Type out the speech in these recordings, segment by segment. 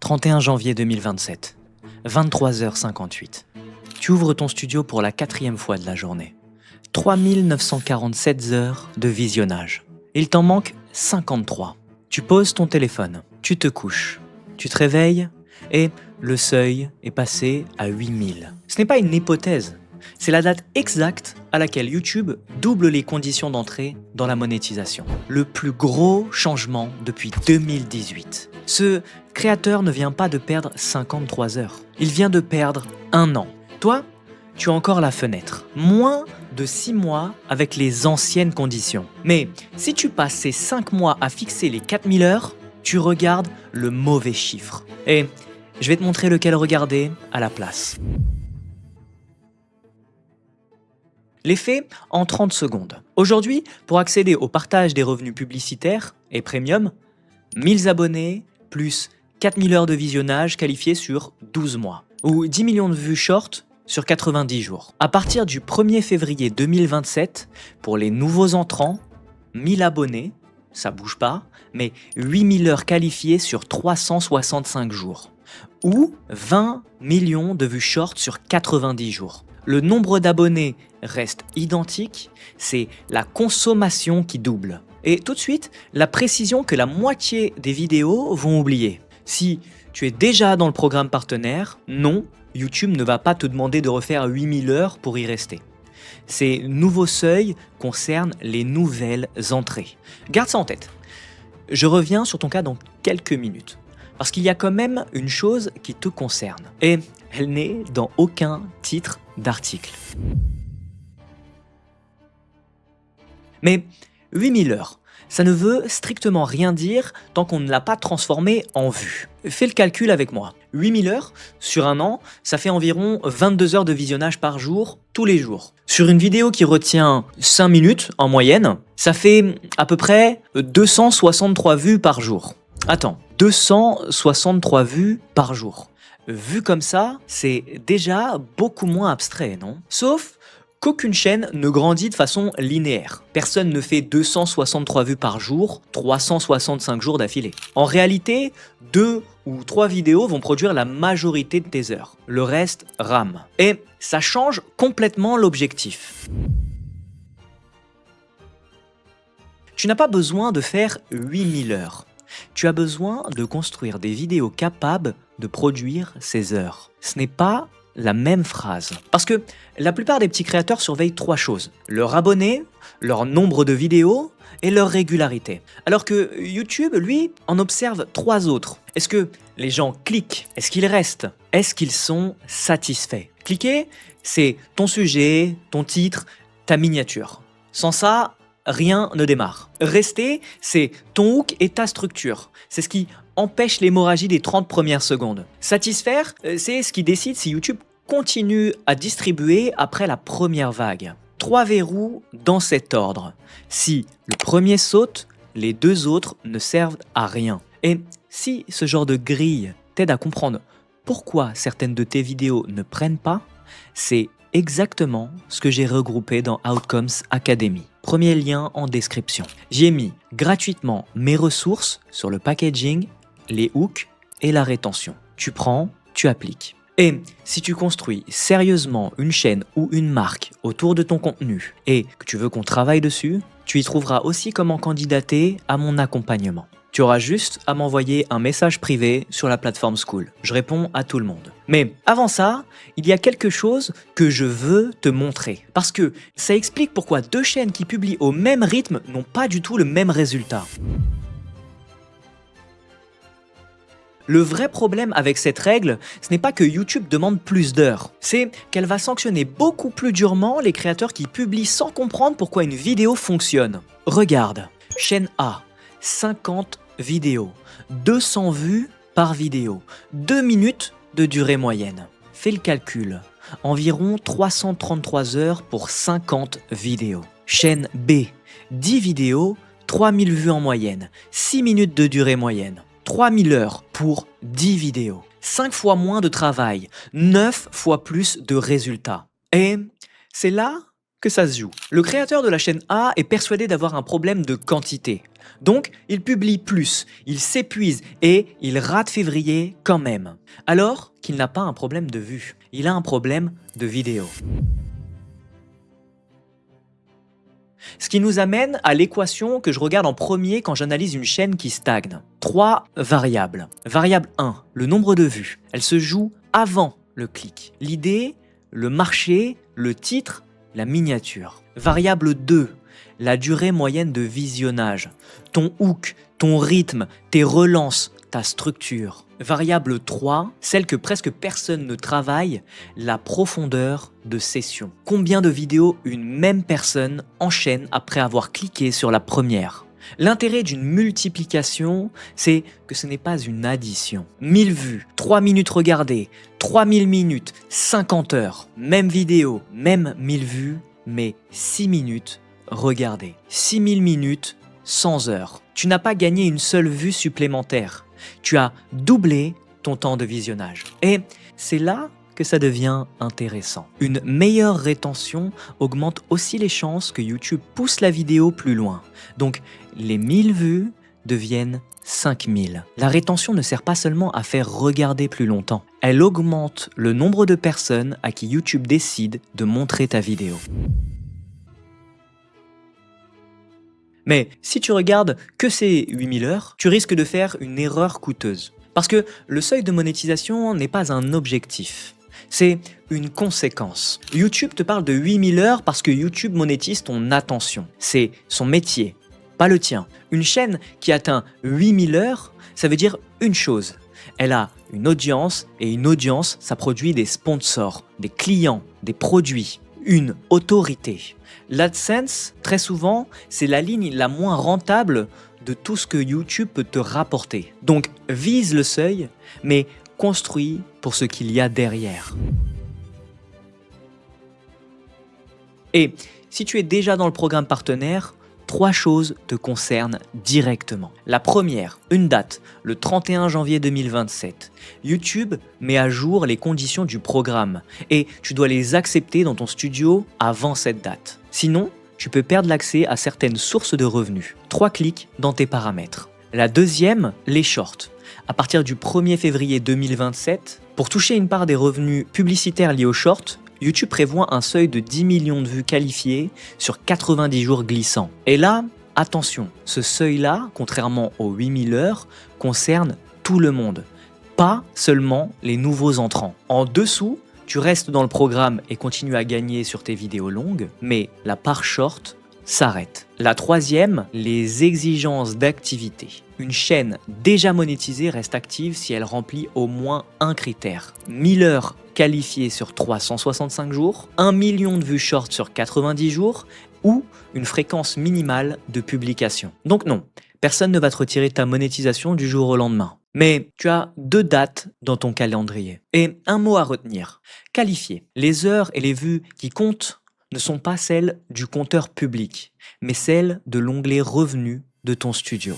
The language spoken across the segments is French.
31 janvier 2027, 23h58. Tu ouvres ton studio pour la 4e fois de la journée. 3947 heures de visionnage. Il t'en manque 53. Tu poses ton téléphone, tu te couches, tu te réveilles et le seuil est passé à 8000. Ce n'est pas une hypothèse, c'est la date exacte à laquelle YouTube double les conditions d'entrée dans la monétisation. Le plus gros changement depuis 2018. Ce créateur ne vient pas de perdre 53 heures, il vient de perdre 1 an. Toi, tu as encore la fenêtre. Moins de 6 mois avec les anciennes conditions. Mais si tu passes ces 5 mois à fixer les 4000 heures, tu regardes le mauvais chiffre. Et je vais te montrer lequel regarder à la place. Les faits en 30 secondes. Aujourd'hui, pour accéder au partage des revenus publicitaires et premium, 1000 abonnés plus 4000 heures de visionnage qualifiées sur 12 mois. Ou 10 millions de vues short sur 90 jours. À partir du 1er février 2027, pour les nouveaux entrants, 1000 abonnés, ça bouge pas, mais 8000 heures qualifiées sur 365 jours. Ou 20 millions de vues short sur 90 jours. Le nombre d'abonnés reste identique, c'est la consommation qui double. Et tout de suite, la précision que la moitié des vidéos vont oublier. Si tu es déjà dans le programme partenaire, non, YouTube ne va pas te demander de refaire 8000 heures pour y rester. Ces nouveaux seuils concernent les nouvelles entrées. Garde ça en tête. Je reviens sur ton cas dans quelques minutes. Parce qu'il y a quand même une chose qui te concerne. Et elle n'est dans aucun titre d'article. Mais 8000 heures, ça ne veut strictement rien dire tant qu'on ne l'a pas transformé en vues. Fais le calcul avec moi. 8000 heures, sur 1 an, ça fait environ 22 heures de visionnage par jour, tous les jours. Sur une vidéo qui retient 5 minutes en moyenne, ça fait à peu près 263 vues par jour. Attends, 263 vues par jour. Vu comme ça, c'est déjà beaucoup moins abstrait, non? Sauf qu'aucune chaîne ne grandit de façon linéaire. Personne ne fait 263 vues par jour, 365 jours d'affilée. En réalité, 2 ou 3 vidéos vont produire la majorité de tes heures. Le reste rame. Et ça change complètement l'objectif. Tu n'as pas besoin de faire 8000 heures. Tu as besoin de construire des vidéos capables de produire ces heures. Ce n'est pas la même phrase. Parce que la plupart des petits créateurs surveillent 3 choses. Leurs abonnés, leur nombre de vidéos et leur régularité. Alors que YouTube, lui, en observe 3 autres. Est-ce que les gens cliquent? Est-ce qu'ils restent? Est-ce qu'ils sont satisfaits? Cliquer, c'est ton sujet, ton titre, ta miniature. Sans ça, rien ne démarre. Rester, c'est ton hook et ta structure. C'est ce qui empêche l'hémorragie des 30 premières secondes. Satisfaire, c'est ce qui décide si YouTube continue à distribuer après la première vague. 3 verrous dans cet ordre. Si le premier saute, les 2 autres ne servent à rien. Et si ce genre de grille t'aide à comprendre pourquoi certaines de tes vidéos ne prennent pas, c'est exactement ce que j'ai regroupé dans Outcomes Academy. Premier lien en description. J'y ai mis gratuitement mes ressources sur le packaging, les hooks et la rétention. Tu prends, tu appliques. Et si tu construis sérieusement une chaîne ou une marque autour de ton contenu et que tu veux qu'on travaille dessus, tu y trouveras aussi comment candidater à mon accompagnement. Tu auras juste à m'envoyer un message privé sur la plateforme Skool. Je réponds à tout le monde. Mais avant ça, il y a quelque chose que je veux te montrer. Parce que ça explique pourquoi 2 chaînes qui publient au même rythme n'ont pas du tout le même résultat. Le vrai problème avec cette règle, ce n'est pas que YouTube demande plus d'heures, c'est qu'elle va sanctionner beaucoup plus durement les créateurs qui publient sans comprendre pourquoi une vidéo fonctionne. Regarde, chaîne A, 50 vidéos, 200 vues par vidéo, 2 minutes de durée moyenne. Fais le calcul, environ 333 heures pour 50 vidéos. Chaîne B, 10 vidéos, 3000 vues en moyenne, 6 minutes de durée moyenne. 3000 heures pour 10 vidéos. 5 fois moins de travail, 9 fois plus de résultats. Et c'est là que ça se joue. Le créateur de la chaîne A est persuadé d'avoir un problème de quantité. Donc, il publie plus, il s'épuise et il rate février quand même. Alors qu'il n'a pas un problème de vues, il a un problème de vidéo. Ce qui nous amène à l'équation que je regarde en premier quand j'analyse une chaîne qui stagne. 3 variables. Variable 1, le nombre de vues. Elle se joue avant le clic. L'idée, le marché, le titre, la miniature. Variable 2, la durée moyenne de visionnage. Ton hook, ton rythme, tes relances, ta structure. Variable 3, celle que presque personne ne travaille, la profondeur de session. Combien de vidéos une même personne enchaîne après avoir cliqué sur la première? L'intérêt d'une multiplication, c'est que ce n'est pas une addition. 1000 vues, 3 minutes regardées, 3000 minutes, 50 heures. Même vidéo, même 1000 vues, mais 6 minutes regardées. 6000 minutes, 100 heures. Tu n'as pas gagné une seule vue supplémentaire. Tu as doublé ton temps de visionnage. Et c'est là que ça devient intéressant. Une meilleure rétention augmente aussi les chances que YouTube pousse la vidéo plus loin. Donc, les 1000 vues deviennent 5000. La rétention ne sert pas seulement à faire regarder plus longtemps. Elle augmente le nombre de personnes à qui YouTube décide de montrer ta vidéo. Mais si tu regardes que ces 8000 heures, tu risques de faire une erreur coûteuse. Parce que le seuil de monétisation n'est pas un objectif, c'est une conséquence. YouTube te parle de 8000 heures parce que YouTube monétise ton attention. C'est son métier, pas le tien. Une chaîne qui atteint 8000 heures, ça veut dire une chose. Elle a une audience et une audience, ça produit des sponsors, des clients, des produits, une autorité. L'AdSense, très souvent, c'est la ligne la moins rentable de tout ce que YouTube peut te rapporter. Donc, vise le seuil, mais construis pour ce qu'il y a derrière. Et si tu es déjà dans le programme partenaire, 3 choses te concernent directement. La première, une date, le 31 janvier 2027. YouTube met à jour les conditions du programme et tu dois les accepter dans ton studio avant cette date. Sinon, tu peux perdre l'accès à certaines sources de revenus. 3 clics dans tes paramètres. La deuxième, les shorts. À partir du 1er février 2027, pour toucher une part des revenus publicitaires liés aux shorts, YouTube prévoit un seuil de 10 millions de vues qualifiées sur 90 jours glissants. Et là, attention, ce seuil-là, contrairement aux 8000 heures, concerne tout le monde, pas seulement les nouveaux entrants. En dessous, tu restes dans le programme et continues à gagner sur tes vidéos longues, mais la part short s'arrête. La troisième, les exigences d'activité. Une chaîne déjà monétisée reste active si elle remplit au moins un critère. 1000 heures qualifiées sur 365 jours, 1 million de vues short sur 90 jours ou une fréquence minimale de publication. Donc non, personne ne va te retirer ta monétisation du jour au lendemain. Mais tu as 2 dates dans ton calendrier. Et un mot à retenir, qualifié. Les heures et les vues qui comptent ne sont pas celles du compteur public, mais celles de l'onglet revenus de ton studio.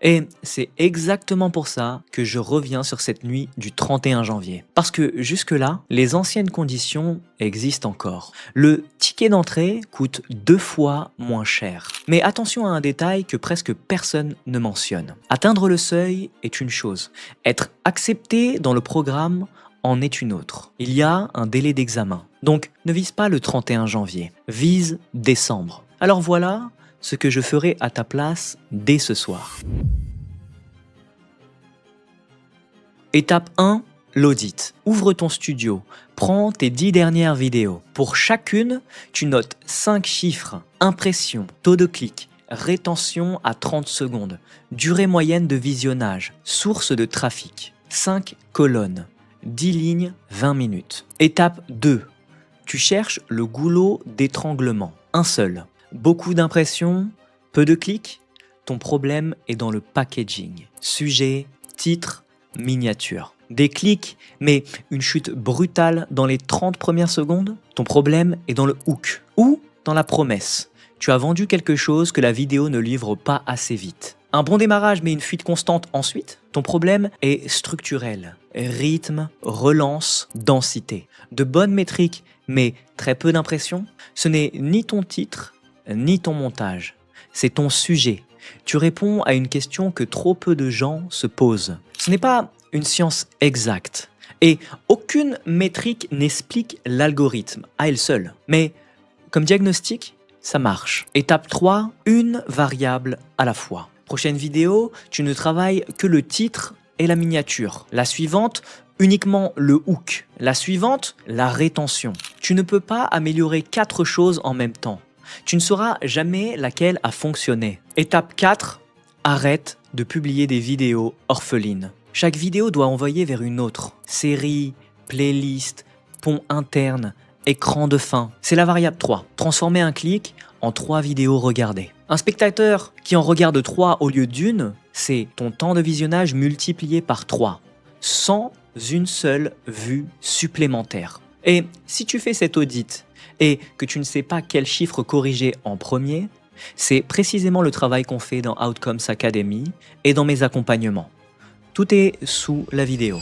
Et c'est exactement pour ça que je reviens sur cette nuit du 31 janvier. Parce que jusque-là, les anciennes conditions existent encore. Le ticket d'entrée coûte 2 fois moins cher. Mais attention à un détail que presque personne ne mentionne. Atteindre le seuil est une chose. Être accepté dans le programme en est une autre. Il y a un délai d'examen. Donc ne vise pas le 31 janvier, vise décembre. Alors voilà ce que je ferai à ta place dès ce soir. Étape 1, l'audit. Ouvre ton studio, prends tes 10 dernières vidéos. Pour chacune, tu notes 5 chiffres, impression, taux de clic, rétention à 30 secondes, durée moyenne de visionnage, source de trafic, 5 colonnes, 10 lignes, 20 minutes. Étape 2, tu cherches le goulot d'étranglement, un seul. Beaucoup d'impressions, peu de clics, ton problème est dans le packaging. Sujet, titre, miniature. Des clics, mais une chute brutale dans les 30 premières secondes, ton problème est dans le hook ou dans la promesse. Tu as vendu quelque chose que la vidéo ne livre pas assez vite. Un bon démarrage mais une fuite constante ensuite, ton problème est structurel. Rythme, relance, densité. De bonnes métriques mais très peu d'impressions, ce n'est ni ton titre, ni ton montage. C'est ton sujet. Tu réponds à une question que trop peu de gens se posent. Ce n'est pas une science exacte. Et aucune métrique n'explique l'algorithme à elle seule. Mais comme diagnostic, ça marche. Étape 3, une variable à la fois. Prochaine vidéo, tu ne travailles que le titre et la miniature. La suivante, uniquement le hook. La suivante, la rétention. Tu ne peux pas améliorer 4 choses en même temps. Tu ne sauras jamais laquelle a fonctionné. Étape 4, arrête de publier des vidéos orphelines. Chaque vidéo doit envoyer vers une autre. Série, playlist, pont interne, écran de fin. C'est la variable 3. Transformer un clic en 3 vidéos regardées. Un spectateur qui en regarde 3 au lieu d'une, c'est ton temps de visionnage multiplié par 3, sans une seule vue supplémentaire. Et si tu fais cet audit et que tu ne sais pas quel chiffre corriger en premier, c'est précisément le travail qu'on fait dans Outcomes Academy et dans mes accompagnements. Tout est sous la vidéo.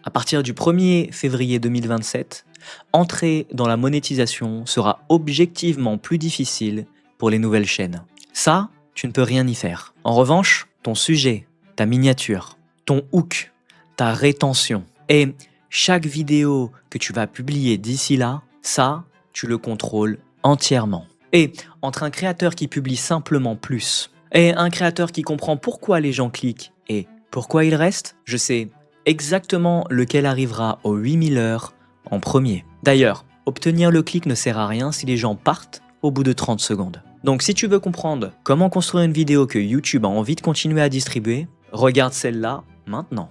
À partir du 1er février 2027, entrer dans la monétisation sera objectivement plus difficile pour les nouvelles chaînes. Ça, tu ne peux rien y faire. En revanche, ton sujet, ta miniature, ton hook, ta rétention et chaque vidéo que tu vas publier d'ici là, ça, tu le contrôles entièrement. Et entre un créateur qui publie simplement plus et un créateur qui comprend pourquoi les gens cliquent et pourquoi ils restent, je sais exactement lequel arrivera aux 8000 heures en premier. D'ailleurs, obtenir le clic ne sert à rien si les gens partent au bout de 30 secondes. Donc si tu veux comprendre comment construire une vidéo que YouTube a envie de continuer à distribuer, regarde celle-là maintenant.